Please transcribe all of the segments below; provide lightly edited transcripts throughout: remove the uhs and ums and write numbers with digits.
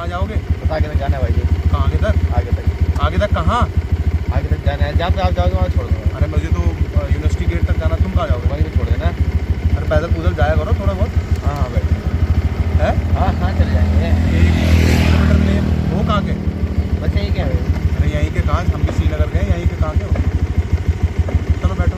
कहाँ जाओगे? बस आगे तक जाना है भाई जी। कहाँ आगे तक? आगे तक कहाँ? आगे तक जाना है, जहाँ पे आप जाओगे वहाँ छोड़ दूँगा। अरे मुझे तो यूनिवर्सिटी गेट तक जाना, तुम कहाँ जाओगे? वहीं पे छोड़ देना। अरे पैदल पूदल जाया करो थोड़ा बहुत। हाँ हाँ भाई। है? हाँ चले जाएंगे। 1 किलोमीटर में वो कहाँ के? बस यही क्या है? अरे यहीं के कहाँ, हम भी श्रीनगर गए, यहीं के कहाँ के हो? चलो बैठो।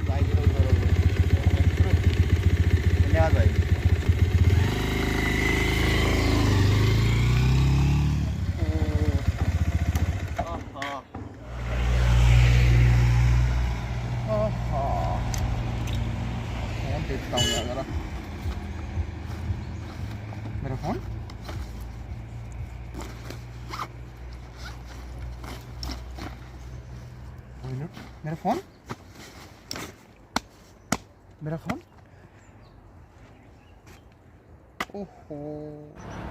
भाई जी धन्यवाद भाई। देखता हूँ जरा मेरा फोन। मेरा फोन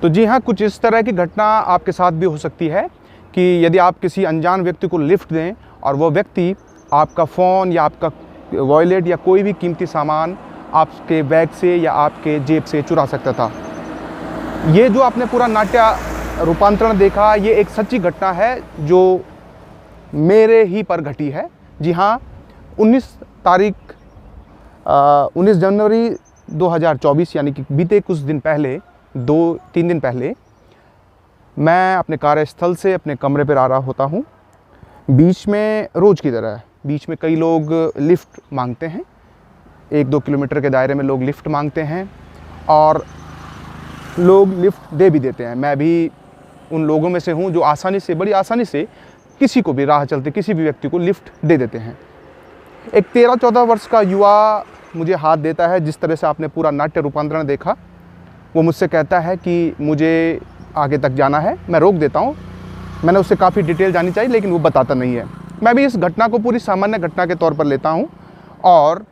तो जी हाँ, कुछ इस तरह की घटना आपके साथ भी हो सकती है कि यदि आप किसी अनजान व्यक्ति को लिफ्ट दें और वो व्यक्ति आपका फ़ोन या आपका वॉलेट या कोई भी कीमती सामान आपके बैग से या आपके जेब से चुरा सकता था। ये जो आपने पूरा नाट्य रूपांतरण देखा, ये एक सच्ची घटना है जो मेरे ही पर घटी है। जी हाँ, 19 जनवरी 2024 यानी कि बीते कुछ दिन पहले, 2-3 दिन पहले, मैं अपने कार्यस्थल से अपने कमरे पर आ रहा होता हूँ। बीच में रोज़ की तरह बीच में कई लोग लिफ्ट मांगते हैं। 1-2 किलोमीटर के दायरे में लोग लिफ्ट मांगते हैं और लोग लिफ्ट दे भी देते हैं। मैं भी उन लोगों में से हूँ जो बड़ी आसानी से किसी को भी, राह चलते किसी भी व्यक्ति को लिफ्ट दे देते हैं। एक 13-14 वर्ष का युवा मुझे हाथ देता है। जिस तरह से आपने पूरा नाट्य रूपांतरण देखा, वो मुझसे कहता है कि मुझे आगे तक जाना है। मैं रोक देता हूँ। मैंने उससे काफ़ी डिटेल जानी चाहिए लेकिन वो बताता नहीं है। मैं भी इस घटना को पूरी सामान्य घटना के तौर पर लेता हूँ और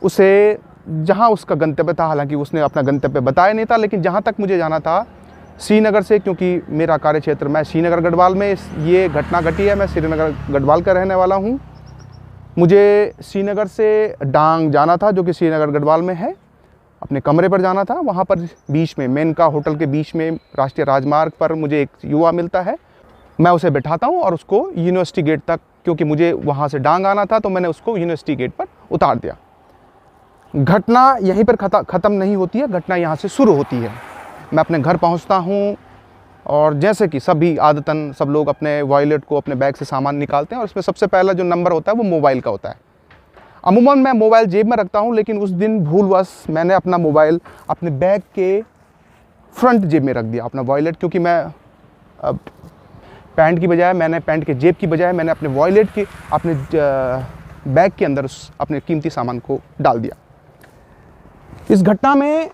उसे जहाँ उसका गंतव्य था, हालांकि उसने अपना गंतव्य बताया नहीं था, लेकिन जहाँ तक मुझे जाना था श्रीनगर से, क्योंकि मेरा कार्यक्षेत्र, मैं श्रीनगर गढ़वाल में ये घटना घटी है। मैं श्रीनगर गढ़वाल का रहने वाला हूँ। मुझे श्रीनगर से डांग जाना था जो कि श्रीनगर गढ़वाल में है। अपने कमरे पर जाना था। वहाँ पर बीच में मेनका होटल के बीच में राष्ट्रीय राजमार्ग पर मुझे एक युवा मिलता है। मैं उसे बैठाता हूँ और उसको यूनिवर्सिटी गेट तक, क्योंकि मुझे वहाँ से डांग आना था तो मैंने उसको यूनिवर्सिटी गेट पर उतार दिया। घटना यहीं पर ख़त्म नहीं होती है, घटना यहाँ से शुरू होती है। मैं अपने घर पहुँचता हूँ और जैसे कि सभी आदतन सब लोग अपने वॉलेट को, अपने बैग से सामान निकालते हैं और उसमें सबसे पहला जो नंबर होता है वो मोबाइल का होता है। अमूमन मैं मोबाइल जेब में रखता हूँ, लेकिन उस दिन भूलवश मैंने अपना मोबाइल अपने बैग के फ्रंट जेब में रख दिया, अपना वॉलेट, क्योंकि मैं पैंट के जेब की बजाय मैंने अपने वॉलेट के अपने बैग के अंदर अपने कीमती सामान को डाल दिया। इस घटना में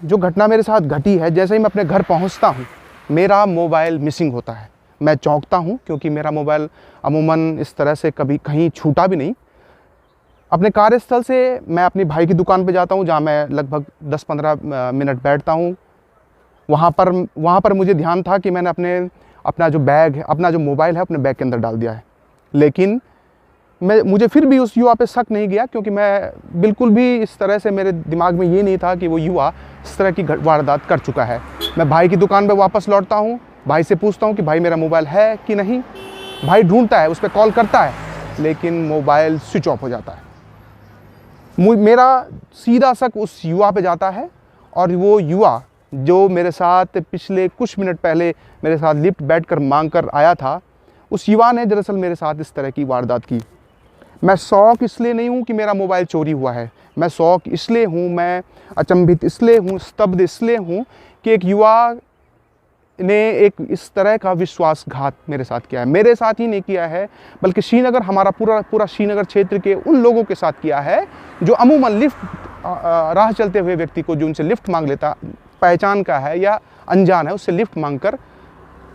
जो घटना मेरे साथ घटी है, जैसे ही मैं अपने घर पहुंचता हूं, मेरा मोबाइल मिसिंग होता है। मैं चौंकता हूं क्योंकि मेरा मोबाइल अमूमन इस तरह से कभी कहीं छूटा भी नहीं। अपने कार्यस्थल से मैं अपनी भाई की दुकान पे जाता हूं, जहां मैं लगभग 10-15 मिनट बैठता हूं। वहां पर मुझे ध्यान था कि मैंने अपना जो मोबाइल है अपने बैग के अंदर डाल दिया है। लेकिन मुझे फिर भी उस युवा पे शक नहीं गया, क्योंकि मैं बिल्कुल भी इस तरह से, मेरे दिमाग में ये नहीं था कि वो युवा इस तरह की वारदात कर चुका है। मैं भाई की दुकान पे वापस लौटता हूँ। भाई से पूछता हूँ कि भाई मेरा मोबाइल है कि नहीं। भाई ढूंढता है, उस पर कॉल करता है, लेकिन मोबाइल स्विच ऑफ हो जाता है। मेरा सीधा शक उस युवा पे जाता है और वो युवा जो मेरे साथ पिछले कुछ मिनट पहले मेरे साथ लिफ्ट बैठकर मांग कर आया था, उस युवा ने दरअसल मेरे साथ इस तरह की वारदात की। मैं शौक इसलिए नहीं हूँ कि मेरा मोबाइल चोरी हुआ है। मैं शौक इसलिए हूँ, मैं अचंभित इसलिए हूँ, स्तब्ध इसलिए हूँ कि एक युवा ने एक इस तरह का विश्वासघात मेरे साथ किया है। मेरे साथ ही नहीं किया है, बल्कि श्रीनगर, हमारा पूरा श्रीनगर क्षेत्र के उन लोगों के साथ किया है जो अमूमन राह चलते हुए व्यक्ति को, जो उनसे लिफ्ट मांग लेता, पहचान का है या अनजान है, उससे लिफ्ट मांगकर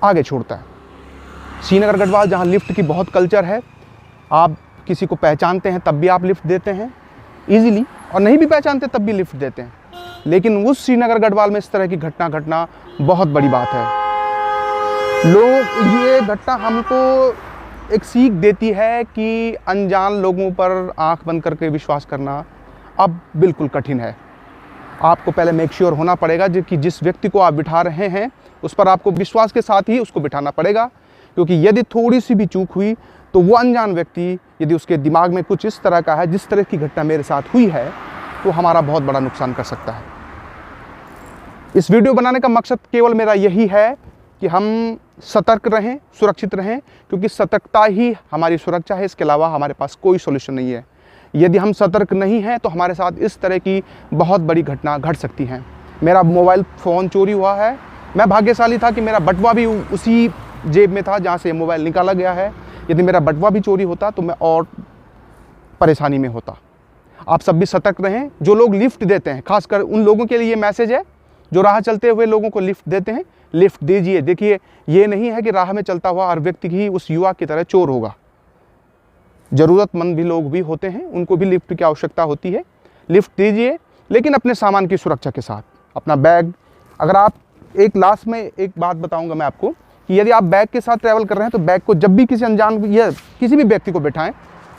आगे छोड़ता है। श्रीनगर गढ़वाल, जहाँ लिफ्ट की बहुत कल्चर है, आप किसी को पहचानते हैं तब भी आप लिफ्ट देते हैं। ईज़िली, और नहीं भी पहचानते तब भी लिफ्ट देते हैं। लेकिन उस श्रीनगर गढ़वाल में इस तरह की घटना घटना बहुत बड़ी बात है। लोग, ये घटना हमको एक सीख देती है कि अनजान लोगों पर आंख बंद करके विश्वास करना अब बिल्कुल कठिन है। आपको पहले मेक श्योर होना पड़ेगा कि जिस व्यक्ति को आप बिठा रहे हैं उस पर आपको विश्वास के साथ ही उसको बिठाना पड़ेगा, क्योंकि यदि थोड़ी सी भी चूक हुई तो वो अनजान व्यक्ति, यदि उसके दिमाग में कुछ इस तरह का है जिस तरह की घटना मेरे साथ हुई है, तो हमारा बहुत बड़ा नुकसान कर सकता है। इस वीडियो बनाने का मकसद केवल मेरा यही है कि हम सतर्क रहें, सुरक्षित रहें, क्योंकि सतर्कता ही हमारी सुरक्षा है। इसके अलावा हमारे पास कोई सॉल्यूशन नहीं है। यदि हम सतर्क नहीं हैं तो हमारे साथ इस तरह की बहुत बड़ी घटना घट सकती हैं। मेरा मोबाइल फ़ोन चोरी हुआ है। मैं भाग्यशाली था कि मेरा बटुआ भी उसी जेब में था जहाँ से मोबाइल निकाला गया है। यदि मेरा बटुआ भी चोरी होता तो मैं और परेशानी में होता। आप सब भी सतर्क रहें। जो लोग लिफ्ट देते हैं, खासकर उन लोगों के लिए ये मैसेज है जो राह चलते हुए लोगों को लिफ्ट देते हैं, लिफ्ट दीजिए। देखिए, ये नहीं है कि राह में चलता हुआ हर व्यक्ति ही उस युवा की तरह चोर होगा। ज़रूरतमंद भी लोग भी होते हैं, उनको भी लिफ्ट की आवश्यकता होती है। लिफ्ट दीजिए, लेकिन अपने सामान की सुरक्षा के साथ। अपना बैग, अगर आप, एक लास्ट में एक बात बताऊंगा मैं आपको कि यदि आप बैग के साथ ट्रैवल कर रहे हैं तो बैग को जब भी किसी अनजान या किसी भी व्यक्ति को बैठाएं,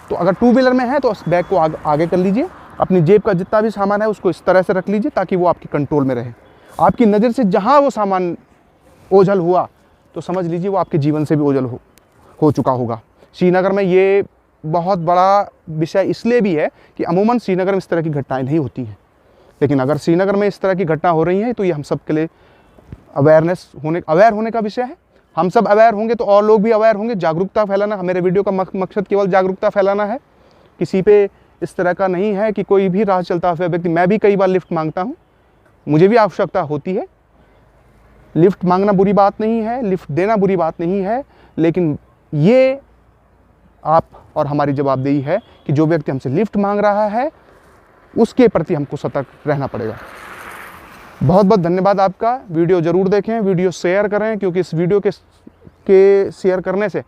तो अगर टू व्हीलर में है तो उस बैग को आगे कर लीजिए। अपनी जेब का जितना भी सामान है उसको इस तरह से रख लीजिए ताकि वो आपके कंट्रोल में रहे। आपकी नज़र से जहाँ वो सामान ओझल हुआ तो समझ लीजिए वो आपके जीवन से भी ओझल हो चुका होगा। श्रीनगर में ये बहुत बड़ा विषय इसलिए भी है कि अमूमन श्रीनगर में इस तरह की घटनाएं नहीं होती हैं, लेकिन अगर श्रीनगर में इस तरह की घटना हो रही है तो ये हम सब के लिए अवेयर होने का विषय है। हम सब अवेयर होंगे तो और लोग भी अवेयर होंगे। जागरूकता फैलाना, मेरे वीडियो का मकसद केवल जागरूकता फैलाना है। किसी पे इस तरह का नहीं है कि कोई भी राह चलता हुआ व्यक्ति, मैं भी कई बार लिफ्ट मांगता हूँ, मुझे भी आवश्यकता होती है। लिफ्ट मांगना बुरी बात नहीं है, लिफ्ट देना बुरी बात नहीं है, लेकिन ये आप और हमारी जवाबदेही है कि जो व्यक्ति हमसे लिफ्ट मांग रहा है उसके प्रति हमको सतर्क रहना पड़ेगा। बहुत बहुत धन्यवाद आपका। वीडियो ज़रूर देखें, वीडियो शेयर करें, क्योंकि इस वीडियो के शेयर करने से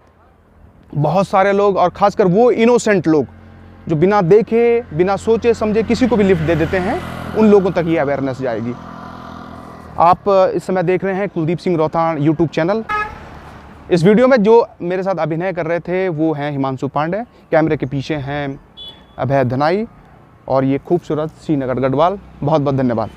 बहुत सारे लोग, और ख़ासकर वो इनोसेंट लोग जो बिना देखे, बिना सोचे समझे किसी को भी लिफ्ट दे देते हैं, उन लोगों तक ये अवेयरनेस जाएगी। आप इस समय देख रहे हैं कुलदीप सिंह रौथान यूट्यूब चैनल। इस वीडियो में जो मेरे साथ अभिनय कर रहे थे वो हैं हिमांशु पांडे, कैमरे के पीछे हैं अभय धनाई, और ये खूबसूरत श्रीनगर गढ़वाल। बहुत बहुत धन्यवाद।